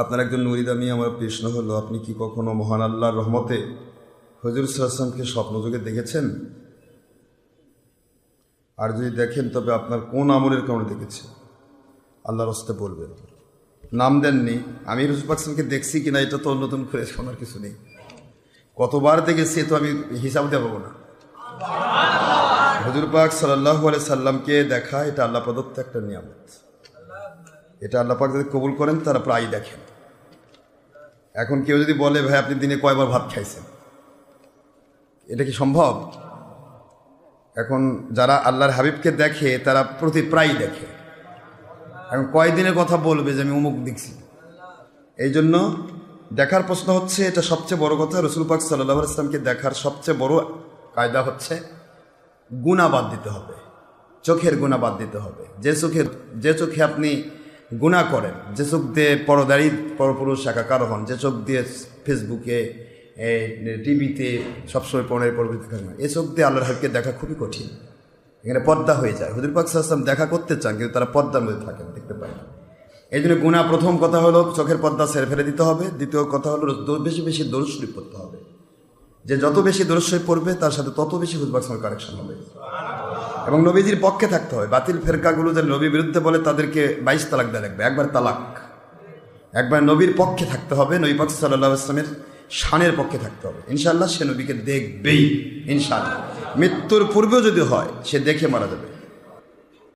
আপনার একজন নুরি দামি আমার প্রশ্ন হলো, আপনি কি কখনো মহান আল্লাহর রহমতে হুজুর সাল্লাল্লাহু আলাইহি ওয়াসাল্লামকে স্বপ্নযোগে দেখেছেন? আর যদি দেখেন তবে আপনার কোন আমলের কারণে দেখেছেন? আল্লাহর হস্তে বলবেন। নাম দেননি, আমি হুজুর পাক সাল্লাল্লাহু আলাইহি ওয়াসাল্লামকে দেখছি কিনা এটা তো নতুন করে শোনার কিছু নেই। কতবার দেখেছি তো আমি হিসাব দেবো না। হুজুর পাক সাল্লাল্লাহু আলাইহি সাল্লামকে দেখা এটা আল্লাহ প্রদত্ত একটা নিয়ামত। এটা আল্লাহ পাক যদি কবুল করেন তারা প্রায় দেখেন। এখন কেউ যদি বলে ভাই আপনি দিনে কয়বার ভাত খাইছেন, এটা কি সম্ভব? এখন যারা আল্লাহর হাবিবকে দেখে তারা প্রায় দেখে। এখন কয়দিনের কথা বলবে যে আমি অমুক দেখছি? এই জন্য দেখার প্রশ্ন হচ্ছে, এটা সবচেয়ে বড় কথা। রসুল পাক সাল্লাল্লাহু আলাইহি ওয়াসাল্লামকে দেখার সবচেয়ে বড় কায়দা হচ্ছে গুনাহ বাদ দিতে হবে, চোখের গুনাহ বাদ দিতে হবে। যে চোখে আপনি গুনাহ করেন, যে চোখ দিয়ে পরদারি পরপুরুষ একাকার হন, যে চোখ দিয়ে ফেসবুকে টিভিতে সবসময় পড়ে দেখা হয়, এ চোখ দিয়ে আল্লাহর হাবিবকে দেখা খুবই কঠিন। এখানে পর্দা হয়ে যায়। হুজুর পাক সাল্লাল্লাহু আলাইহি ওয়াসাল্লাম দেখা করতে চান কিন্তু তারা পর্দার মধ্যে থাকেন, দেখতে পায় না। এই জন্য গুনাহ প্রথম কথা হলো চোখের পর্দা ছেড়ে ফেলে দিতে হবে। দ্বিতীয় কথা হলো বেশি বেশি দরুদ শরীফ পড়তে হবে। যে যত বেশি দরুদ শরীফ পড়বে তার সাথে তত বেশি হুজুর পাক সাল্লাল্লাহু আলাইহি ওয়াসাল্লাম কানেকশন হবে। এবং নবীজির পক্ষে থাকতে হবে। বাতিল ফেরকাগুলো যে নবীর বিরুদ্ধে বলে তাদেরকে 22 তালাক দেওয়া লাগবে। একবার তালাক, একবার নবীর পক্ষে থাকতে হবে। নবী পাক সাল্লাল্লাহু আলাইহি ওয়াসাল্লামের শানের পক্ষে থাকতে হবে। ইনশাআল্লাহ সে নবীকে দেখবেই। ইনশাআল্লাহ মৃত্যুর পূর্বেও যদি হয় সে দেখে মারা যাবে।